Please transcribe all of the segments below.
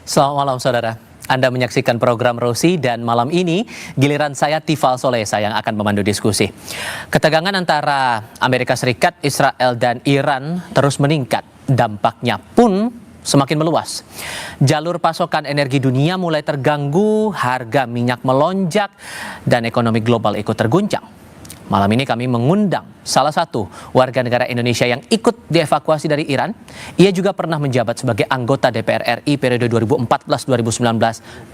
Selamat malam saudara. Anda menyaksikan program Rosi dan malam ini giliran saya Tifal Solesa yang akan memandu diskusi. Ketegangan antara Amerika Serikat, Israel dan Iran terus meningkat. Dampaknya pun semakin meluas. Jalur pasokan energi dunia mulai terganggu, harga minyak melonjak dan ekonomi global ikut terguncang. Malam ini kami mengundang salah satu warga negara Indonesia yang ikut dievakuasi dari Iran. Ia juga pernah menjabat sebagai anggota DPR RI periode 2014-2019,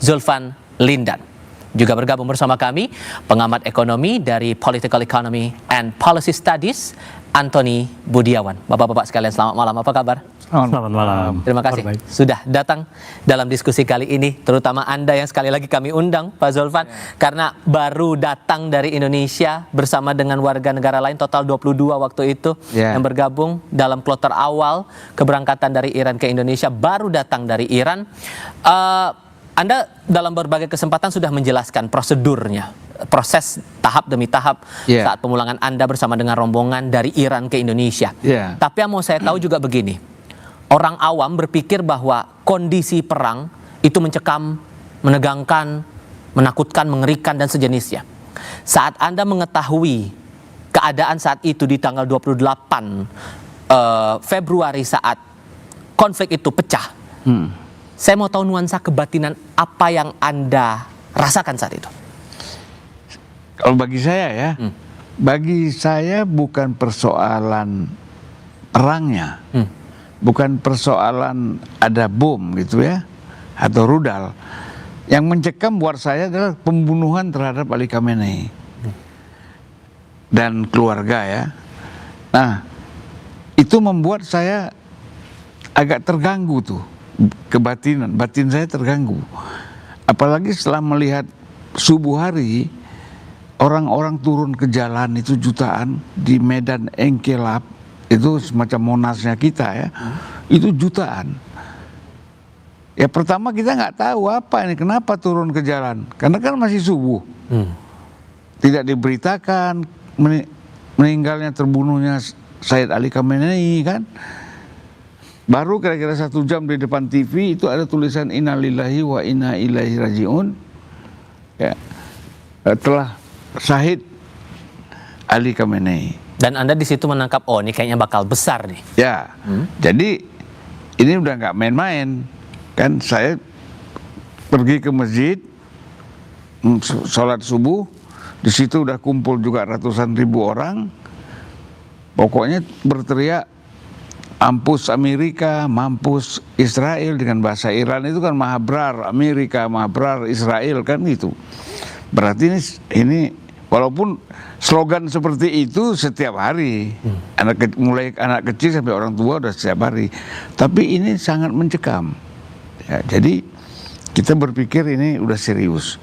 Zulfan Lindan. Juga bergabung bersama kami pengamat ekonomi dari Political Economy and Policy Studies, Antoni Budiawan. Bapak-bapak sekalian, selamat malam. Apa kabar? Selamat malam. Terima kasih sudah datang dalam diskusi kali ini, terutama Anda yang sekali lagi kami undang, Pak Zulfan, karena baru datang dari Indonesia bersama dengan warga negara lain, total 22 waktu itu yang bergabung dalam kloter awal keberangkatan dari Iran ke Indonesia, baru datang dari Iran. Anda dalam berbagai kesempatan sudah menjelaskan prosedurnya, proses tahap demi tahap saat pemulangan Anda bersama dengan rombongan dari Iran ke Indonesia. Tapi yang mau saya tahu juga begini. Orang awam berpikir bahwa kondisi perang itu mencekam, menegangkan, menakutkan, mengerikan, dan sejenisnya. Saat Anda mengetahui keadaan saat itu di tanggal 28 Februari saat konflik itu pecah, saya mau tahu nuansa kebatinan apa yang Anda rasakan saat itu. Kalau bagi saya bagi saya bukan persoalan perangnya. Bukan persoalan ada bom gitu ya, atau rudal. Yang mencekam buat saya adalah pembunuhan terhadap Ali Khamenei dan keluarga ya. Nah, itu membuat saya agak terganggu tuh, kebatinan, batin saya terganggu. Apalagi setelah melihat subuh hari, orang-orang turun ke jalan itu jutaan di Medan Engkelab, itu semacam Monasnya kita ya, itu jutaan. Ya pertama kita nggak tahu apa ini, kenapa turun ke jalan, karena kan masih subuh, tidak diberitakan meninggalnya, terbunuhnya Sayyid Ali Khamenei kan. Baru kira-kira 1 jam di depan TV itu ada tulisan innalillahi wa inna ilaihi rajiun, ya, telah syahid Ali Khamenei. Dan Anda di situ menangkap, oh ini kayaknya bakal besar nih. Ya, jadi ini udah nggak main-main. Kan saya pergi ke masjid, sholat subuh, di situ udah kumpul juga ratusan ribu orang. Pokoknya berteriak, mampus Amerika, mampus Israel, dengan bahasa Iran itu kan mahabrar Amerika, mahabrar Israel kan gitu. Berarti ini walaupun slogan seperti itu setiap hari, mulai anak kecil sampai orang tua udah setiap hari, tapi ini sangat mencekam. Ya, jadi kita berpikir ini udah serius.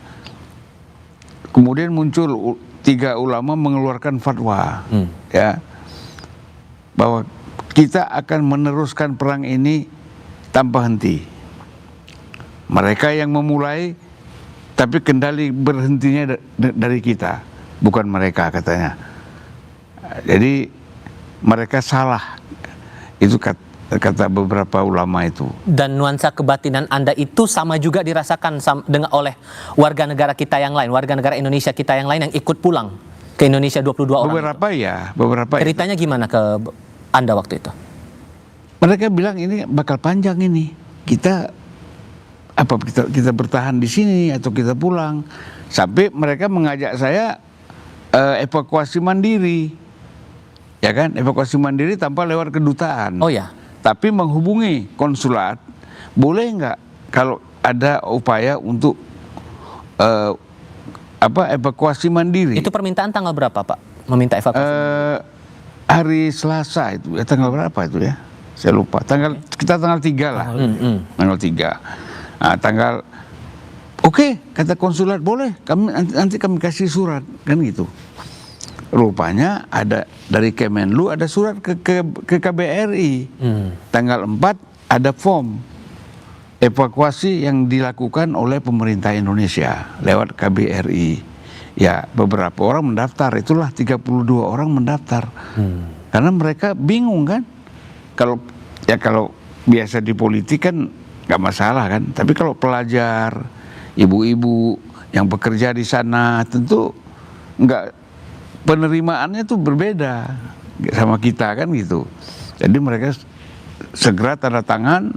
Kemudian muncul 3 ulama mengeluarkan fatwa, ya, bahwa kita akan meneruskan perang ini tanpa henti. Mereka yang memulai, tapi kendali berhentinya dari kita. Bukan mereka katanya. Jadi mereka salah. Itu kata beberapa ulama itu. Dan nuansa kebatinan Anda itu sama juga dirasakan oleh warga negara kita yang lain, warga negara Indonesia kita yang lain yang ikut pulang ke Indonesia 22 orang. Beberapa itu. Beberapa. Ceritanya gimana ke Anda waktu itu? Mereka bilang ini bakal panjang ini. Kita bertahan di sini atau kita pulang. Sampai mereka mengajak saya evakuasi mandiri, ya kan, evakuasi mandiri tanpa lewat kedutaan. Oh ya. Tapi menghubungi konsulat, boleh nggak kalau ada upaya untuk evakuasi mandiri. Itu permintaan tanggal berapa Pak? Meminta evakuasi? Hari Selasa itu, tanggal berapa itu ya? Saya lupa. Kita tanggal 3 lah. Tanggal 3. Nah, Oke, kata konsulat boleh, nanti kami kasih surat, kan gitu. Rupanya ada dari Kemenlu ada surat ke KBRI. Tanggal 4 ada form evakuasi yang dilakukan oleh pemerintah Indonesia lewat KBRI. Ya, beberapa orang mendaftar, itulah 32 orang mendaftar. Karena mereka bingung kan. Kalau biasa di politik kan nggak masalah kan. Tapi kalau pelajar, ibu-ibu yang bekerja di sana, tentu nggak, penerimaannya tuh berbeda sama kita kan gitu. Jadi mereka segera tanda tangan,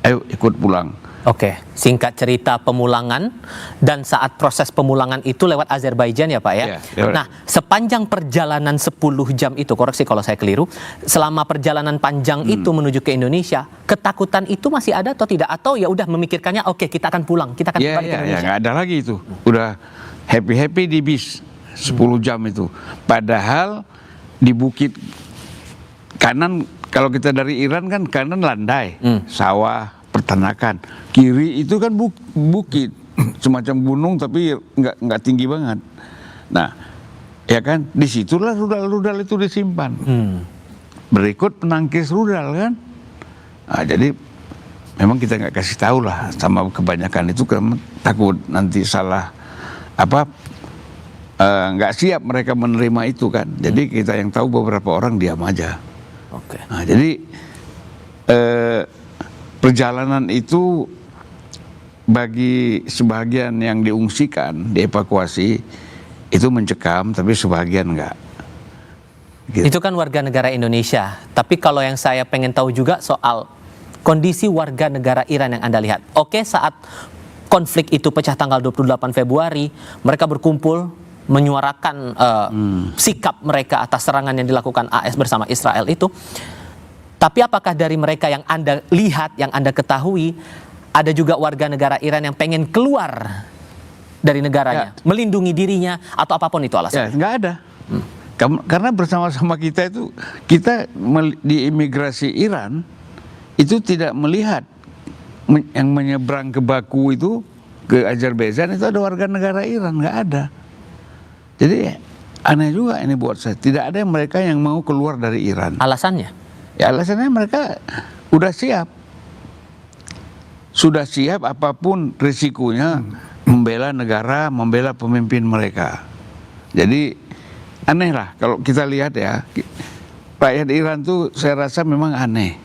ayo ikut pulang. Oke, singkat cerita pemulangan, dan saat proses pemulangan itu lewat Azerbaijan ya Pak ya? Iya, lewat. Nah, sepanjang perjalanan 10 jam itu, koreksi kalau saya keliru, selama perjalanan panjang itu menuju ke Indonesia, ketakutan itu masih ada atau tidak? Atau ya udah memikirkannya, oke kita akan pulang, kita akan kembali ke Indonesia? nggak ada lagi itu. Udah happy-happy di bis 10 jam itu. Padahal di bukit kanan, kalau kita dari Iran kan kanan landai, sawah, peternakan. Kiri itu kan bukit, semacam gunung tapi nggak tinggi banget. Nah, ya kan, disitulah rudal-rudal itu disimpan. Berikut penangkis rudal kan. Nah, jadi memang kita nggak kasih tahu lah sama kebanyakan itu, karena takut nanti salah nggak siap mereka menerima itu kan. Jadi kita yang tahu, beberapa orang diam aja. Oke. Nah, jadi perjalanan itu bagi sebagian yang diungsikan, dievakuasi, itu mencekam, tapi sebagian enggak. Gitu. Itu kan warga negara Indonesia. Tapi kalau yang saya pengen tahu juga soal kondisi warga negara Iran yang Anda lihat. Oke, saat konflik itu pecah tanggal 28 Februari, mereka berkumpul menyuarakan sikap mereka atas serangan yang dilakukan AS bersama Israel itu. Tapi apakah dari mereka yang Anda lihat, yang Anda ketahui, ada juga warga negara Iran yang pengen keluar dari negaranya, melindungi dirinya, atau apapun itu alasannya? Ya, nggak ada. Karena bersama-sama kita itu, kita di imigrasi Iran itu tidak melihat yang menyeberang ke Baku itu, ke Azerbaijan itu ada warga negara Iran, nggak ada. Jadi aneh juga ini buat saya. Tidak ada mereka yang mau keluar dari Iran. Alasannya? Ya alasannya mereka udah siap. Sudah siap apapun risikonya, membela negara, membela pemimpin mereka. Jadi aneh lah kalau kita lihat ya, rakyat Iran tuh saya rasa memang aneh.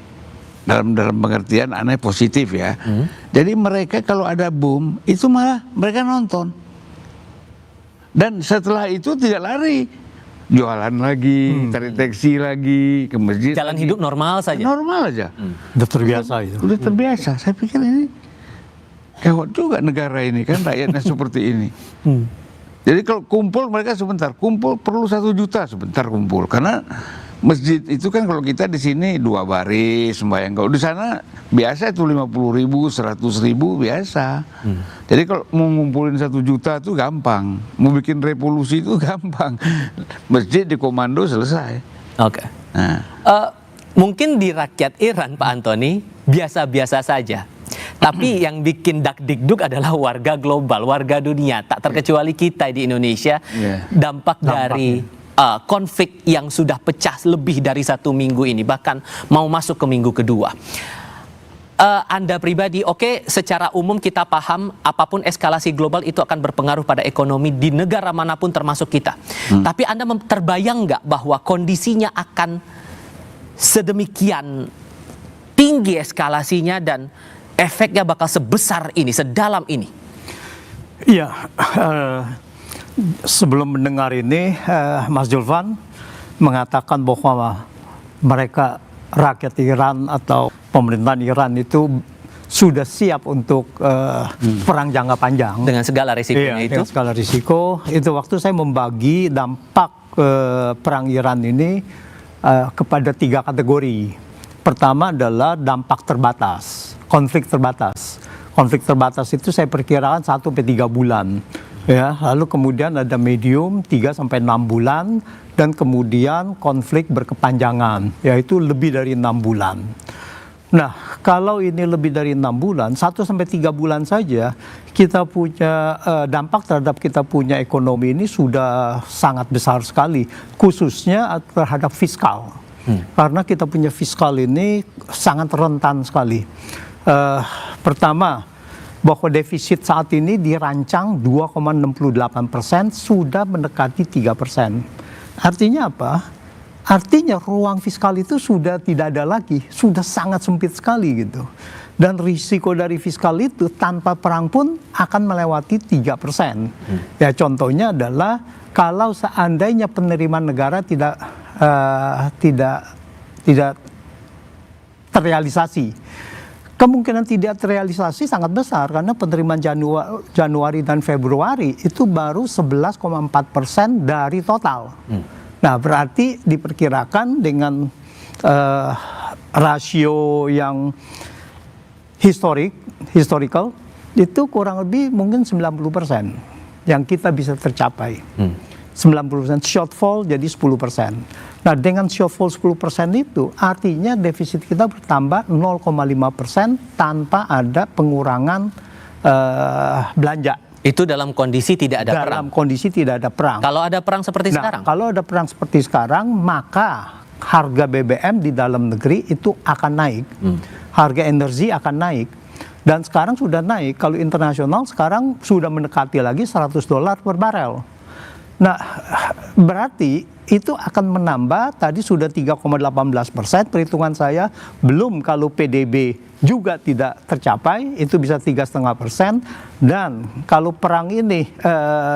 Dalam pengertian aneh positif ya. Jadi mereka kalau ada bom, itu malah mereka nonton. Dan setelah itu tidak lari, jualan lagi, cari taksi lagi, ke masjid. Jalan lagi. hidup normal saja. Normal aja. Udah terbiasa itu. Udah terbiasa. Saya pikir ini gawat juga negara ini kan, rakyatnya seperti ini. Jadi kalau kumpul mereka sebentar, kumpul perlu 1 juta sebentar kumpul, karena masjid itu kan kalau kita di sini 2 baris sembahyang, kalau di sana biasa itu 50.000, 100.000 biasa. Jadi kalau mau ngumpulin 1 juta itu gampang, mau bikin revolusi itu gampang, masjid dikomando selesai. Oke. Nah, Mungkin di rakyat Iran, Pak Antoni, biasa-biasa saja. Tapi yang bikin dakdikduk adalah warga global, warga dunia, tak terkecuali kita di Indonesia. Dampak dari konflik yang sudah pecah lebih dari 1 minggu ini, bahkan mau masuk ke minggu kedua. Anda pribadi, oke, secara umum kita paham apapun eskalasi global itu akan berpengaruh pada ekonomi di negara manapun termasuk kita. Tapi Anda terbayang nggak bahwa kondisinya akan sedemikian tinggi eskalasinya dan efeknya bakal sebesar ini, sedalam ini? Iya, sebelum mendengar ini, Mas Julvan mengatakan bahwa mereka rakyat Iran atau pemerintahan Iran itu sudah siap untuk perang jangka panjang. Dengan segala risikonya itu? Dengan segala risiko. Itu waktu saya membagi dampak perang Iran ini kepada 3 kategori. Pertama adalah dampak terbatas, konflik terbatas. Konflik terbatas itu saya perkirakan 1-3 bulan. Ya, lalu kemudian ada medium 3-6 bulan, dan kemudian konflik berkepanjangan, yaitu lebih dari 6 bulan. Nah, kalau ini lebih dari 6 bulan, 1-3 bulan saja, kita punya dampak terhadap kita punya ekonomi ini sudah sangat besar sekali, khususnya terhadap fiskal. Karena kita punya fiskal ini sangat rentan sekali. Pertama, bahwa defisit saat ini dirancang 2,68%, sudah mendekati 3%. Artinya apa? Artinya ruang fiskal itu sudah tidak ada lagi, sudah sangat sempit sekali gitu. Dan risiko dari fiskal itu tanpa perang pun akan melewati 3%. Ya contohnya adalah kalau seandainya penerimaan negara tidak terrealisasi. Kemungkinan tidak terrealisasi sangat besar karena penerimaan Januari dan Februari itu baru 11,4% dari total. Nah, berarti diperkirakan dengan rasio yang historical itu kurang lebih mungkin 90% yang kita bisa tercapai. 90% shortfall jadi 10%. Nah, dengan shortfall 10% itu artinya defisit kita bertambah 0,5% tanpa ada pengurangan belanja. Itu dalam kondisi tidak ada perang. Dalam kondisi tidak ada perang. Kalau ada perang seperti sekarang? Kalau ada perang seperti sekarang, maka harga BBM di dalam negeri itu akan naik. Harga energi akan naik. Dan sekarang sudah naik. Kalau internasional sekarang sudah mendekati lagi $100 per barel. Nah, berarti itu akan menambah, tadi sudah 3,18%, perhitungan saya, belum kalau PDB juga tidak tercapai, itu bisa 3,5%, dan kalau perang ini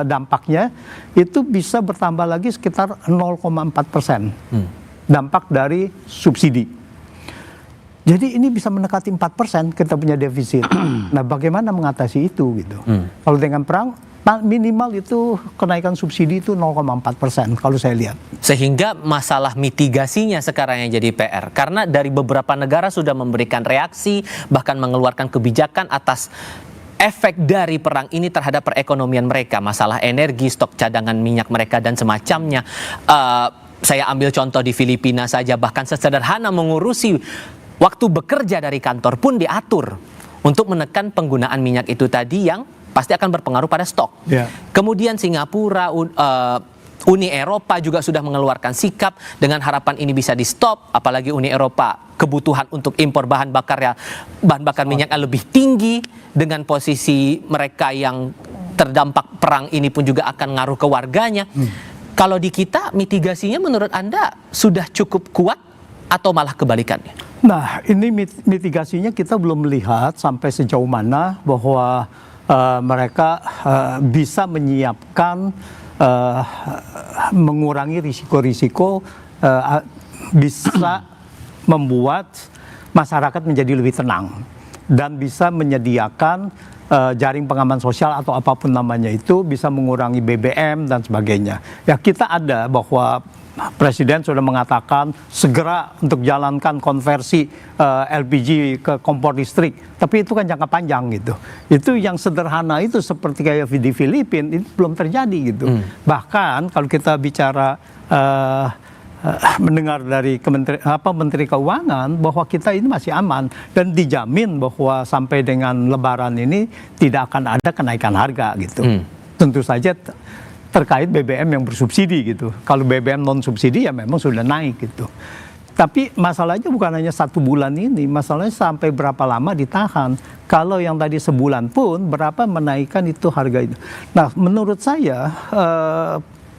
dampaknya, itu bisa bertambah lagi sekitar 0,4%, dampak dari subsidi. Jadi ini bisa mendekati 4% kita punya defisit. Nah, bagaimana mengatasi itu gitu? Kalau dengan perang, minimal itu kenaikan subsidi itu 0,4% kalau saya lihat. Sehingga masalah mitigasinya sekarang yang jadi PR. Karena dari beberapa negara sudah memberikan reaksi, bahkan mengeluarkan kebijakan atas efek dari perang ini terhadap perekonomian mereka. Masalah energi, stok cadangan minyak mereka dan semacamnya. Saya ambil contoh di Filipina saja, bahkan sesederhana mengurusi waktu bekerja dari kantor pun diatur untuk menekan penggunaan minyak itu tadi yang pasti akan berpengaruh pada stok. Kemudian Singapura, Uni Eropa juga sudah mengeluarkan sikap dengan harapan ini bisa di stop. Apalagi Uni Eropa kebutuhan untuk impor bahan bakar minyak yang lebih tinggi, dengan posisi mereka yang terdampak perang ini pun juga akan ngaruh ke warganya. Kalau di kita mitigasinya menurut Anda sudah cukup kuat atau malah kebalikannya? Nah, ini mitigasinya kita belum melihat sampai sejauh mana bahwa mereka bisa menyiapkan, mengurangi risiko-risiko, bisa membuat masyarakat menjadi lebih tenang dan bisa menyediakan jaring pengaman sosial atau apapun namanya itu, bisa mengurangi BBM dan sebagainya. Ya, kita ada bahwa Presiden sudah mengatakan segera untuk jalankan konversi LPG ke kompor listrik, tapi itu kan jangka panjang gitu. Itu yang sederhana itu seperti kayak di Filipina itu belum terjadi gitu. Bahkan kalau kita bicara mendengar dari Menteri Keuangan bahwa kita ini masih aman dan dijamin bahwa sampai dengan Lebaran ini tidak akan ada kenaikan harga gitu. Tentu saja terkait BBM yang bersubsidi gitu. Kalau BBM non subsidi ya memang sudah naik gitu. Tapi masalahnya bukan hanya 1 bulan ini, masalahnya sampai berapa lama ditahan. Kalau yang tadi sebulan pun berapa menaikkan itu harga itu. Nah, menurut saya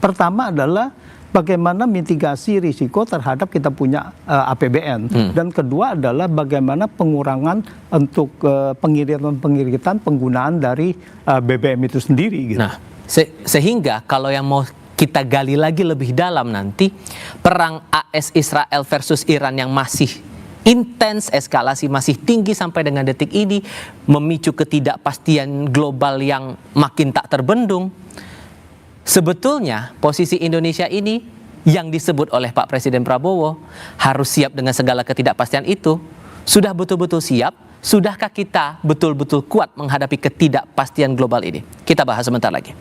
pertama adalah bagaimana mitigasi risiko terhadap kita punya APBN. Dan kedua adalah bagaimana pengurangan untuk pengiritan penggunaan dari BBM itu sendiri gitu. Nah, sehingga kalau yang mau kita gali lagi lebih dalam nanti, perang AS Israel versus Iran yang masih intens, eskalasi masih tinggi sampai dengan detik ini, memicu ketidakpastian global yang makin tak terbendung. Sebetulnya posisi Indonesia ini yang disebut oleh Pak Presiden Prabowo harus siap dengan segala ketidakpastian itu. Sudah betul-betul siap? Sudahkah kita betul-betul kuat menghadapi ketidakpastian global ini? Kita bahas sebentar lagi.